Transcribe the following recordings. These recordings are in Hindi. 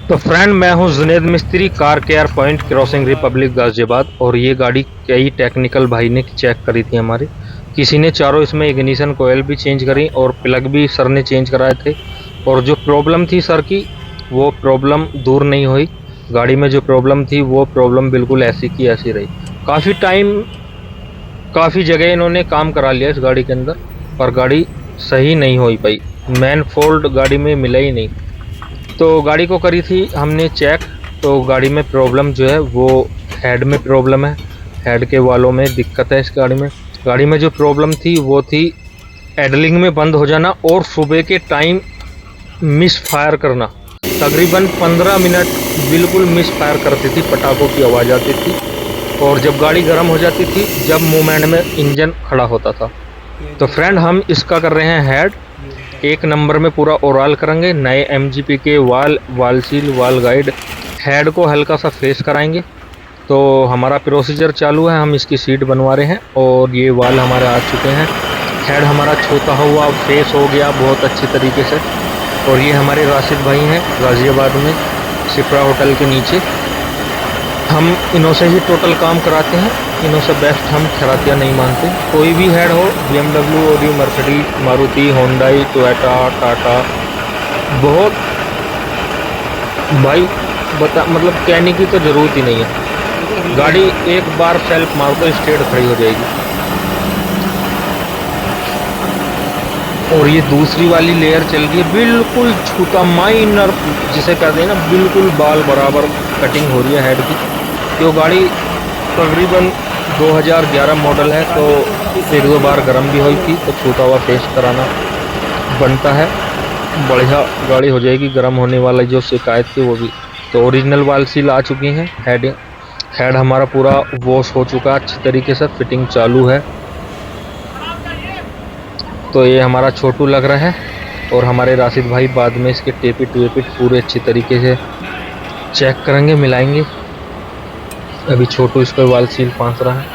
तो फ्रेंड, मैं हूं जुनेद मिस्त्री, car care point, crossing Republic Ghaziabad. और ये गाड़ी कई टेक्निकल भाई ने चेक करी थी हमारी। किसी ने चारों इसमें इग्निशन कोयल भी चेंज करी और प्लग भी सर ने चेंज कराए थे। और जो प्रॉब्लम थी सर की, वो प्रॉब्लम दूर नहीं हुई। गाड़ी में जो प्रॉब्लम थी वो प्रॉब्लम बिल्कुल ऐसी की ऐसी रही। काफ़ी टाइम, काफ़ी जगह इन्होंने काम करा लिया इस गाड़ी के अंदर, पर गाड़ी सही नहीं हो पाई। मेन फॉल्ट गाड़ी में मिला ही नहीं। तो गाड़ी को करी थी हमने चेक। तो गाड़ी में प्रॉब्लम जो है वो हेड में प्रॉब्लम है। हेड के वालों में दिक्कत है इस गाड़ी में जो प्रॉब्लम थी वो थी एडलिंग में बंद हो जाना और सुबह के टाइम मिस फायर करना। तकरीबन 15 मिनट बिल्कुल मिस फायर करती थी, पटाखों की आवाज़ आती थी। और जब गाड़ी गर्म हो जाती थी, जब मूवमेंट में इंजन खड़ा होता था। तो फ्रेंड, हम इसका कर रहे हैं हेड। एक नंबर में पूरा ओवरऑल करेंगे। नए एमजीपी के वाल सील, वाल गाइड, हेड को हल्का सा फेस कराएंगे। तो हमारा प्रोसीजर चालू है, हम इसकी सीट बनवा रहे हैं और ये वाल हमारे आ चुके हैं। हेड हमारा छोटा हुआ फेस हो गया बहुत अच्छी तरीके से। और ये हमारे राशिद भाई हैं गाज़ियाबाद में, शिप्रा होटल के नीचे। हम इन्हों से ही टोटल काम कराते हैं, इन्हों से बेस्ट हम खरातिया नहीं मानते। कोई भी हेड हो, BMW, Audi, Mercedes, Maruti, Hyundai, Toyota, Tata, बहुत भाई मतलब कहने की तो ज़रूरत ही नहीं है। गाड़ी एक बार सेल्फ मार तो स्ट्रेट खड़ी हो जाएगी। और ये दूसरी वाली लेयर चल रही है, बिल्कुल छूता माइनर जिसे कहते हैं ना, बिल्कुल बाल बराबर कटिंग हो रही है हेड की। जो गाड़ी तकरीबन 2011 मॉडल है, तो एक दो बार गर्म भी हुई थी, तो छूता हुआ फेस कराना बनता है। बढ़िया गाड़ी हो जाएगी गर्म होने वाला जो शिकायत थी वो भी। तो ओरिजिनल वाल सील आ चुकी हैं। हेड हमारा पूरा वॉश हो चुका है अच्छी तरीके से, फिटिंग चालू है। तो ये हमारा छोटू लग रहा है और हमारे राशिद भाई बाद में इसके टेपिट वेपिट पूरे अच्छी तरीके से चेक करेंगे, मिलाएंगे। अभी छोटू इस पर वाल सील फांस रहा है।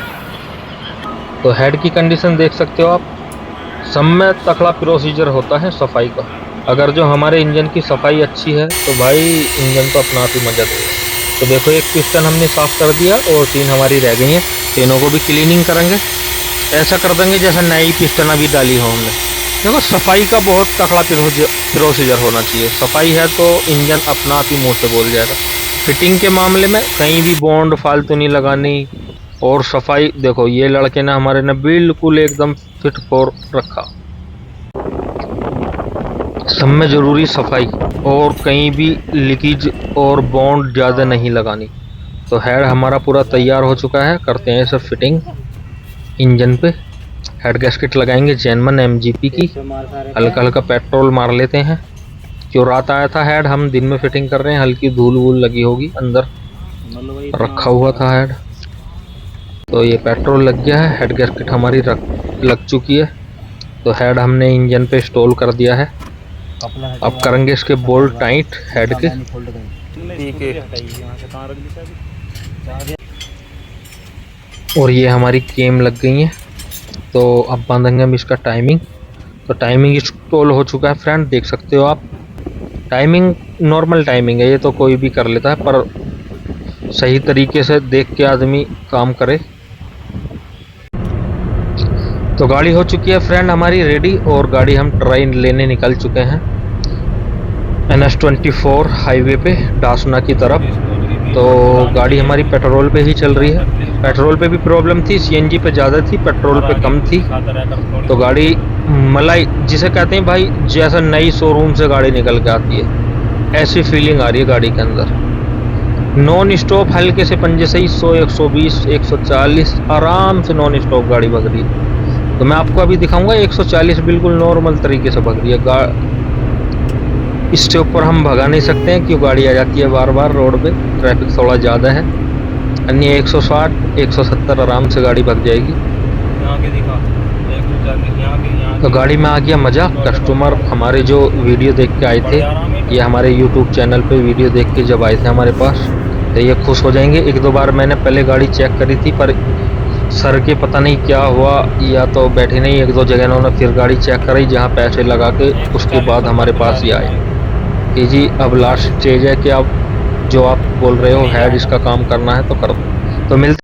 तो हेड की कंडीशन देख सकते हो आप। सब में तकड़ा प्रोसीजर होता है सफाई का। अगर जो हमारे इंजन की सफाई अच्छी है तो भाई इंजन तो अपना आप ही मजा देगा। तो देखो, एक पिस्टन हमने साफ़ कर दिया और 3 हमारी रह गई हैं। तीनों को भी क्लीनिंग करेंगे, ऐसा कर देंगे जैसे नई पिस्टन अभी डाली हो हमने। देखो, सफाई का बहुत तकड़ा प्रोसीजर होना चाहिए। सफाई है तो इंजन अपना आप ही मुँह से बोल जाएगा। फिटिंग के मामले में कहीं भी बॉन्ड फालतू नहीं लगानी। और सफाई देखो, ये लड़के ने हमारे ने बिल्कुल एकदम फिट फॉर रखा। सब में ज़रूरी सफाई और कहीं भी लीकेज और बॉन्ड ज़्यादा नहीं लगानी। तो हेड हमारा पूरा तैयार हो चुका है। करते हैं सब फिटिंग इंजन पे। हेड गैस्केट लगाएंगे जेनमन एमजीपी की। हल्का हल्का पेट्रोल मार लेते हैं। जो रात आया था हेड, हम दिन में फिटिंग कर रहे हैं। हल्की धूल वूल लगी होगी, अंदर रखा हुआ था हेड। तो ये पेट्रोल लग गया है, हेड गैस्केट हमारी लग चुकी है। तो हेड हमने इंजन पे इंस्टॉल कर दिया है। अब करेंगे इसके बोल्ट टाइट हेड के। और ये हमारी केम लग गई है। तो अब बांधेंगे हम इसका टाइमिंग। तो टाइमिंग इंस्टॉल हो चुका है फ्रेंड, देख सकते हो आप। टाइमिंग नॉर्मल टाइमिंग है, ये तो कोई भी कर लेता है, पर सही तरीके से देख के आदमी काम करे। तो गाड़ी हो चुकी है फ्रेंड हमारी रेडी। और गाड़ी हम ट्राई लेने निकल चुके हैं NH24 हाईवे पे डासना की तरफ। तो गाड़ी हमारी पेट्रोल पे ही चल रही है। पेट्रोल पे भी प्रॉब्लम थी, CNG पे ज़्यादा थी, पेट्रोल पे कम थी। तो गाड़ी मलाई जिसे कहते हैं भाई, जैसा नई शोरूम से गाड़ी निकल के आती है, ऐसी फीलिंग आ रही है गाड़ी के अंदर। नॉन स्टॉप हल्के से पंजे से ही 100, 120, 140 आराम से नॉन स्टॉप गाड़ी भग रही है। तो मैं आपको अभी दिखाऊंगा 140 बिल्कुल नॉर्मल तरीके से भग रही है। इसके ऊपर हम भगा नहीं सकते हैं क्यों, गाड़ी आ जाती है बार बार रोड पे, ट्रैफिक थोड़ा ज़्यादा है। अन्य 160, 170 आराम से गाड़ी भग जाएगी। तो गाड़ी में आ गया मज़ा। कस्टमर हमारे जो वीडियो देख के आए थे, ये हमारे YouTube चैनल पे वीडियो देख के जब आए थे हमारे पास, तो ये खुश हो जाएंगे। एक दो बार मैंने पहले गाड़ी चेक करी थी, पर सर के पता नहीं क्या हुआ, या तो बैठे नहीं। एक दो जगह उन्होंने फिर गाड़ी चेक कराई, जहाँ पैसे लगा के उसके बाद हमारे पास ही आए कि जी अब लास्ट स्टेज है कि अब जो आप बोल रहे हो है जिसका काम करना है तो कर दो। तो मिलते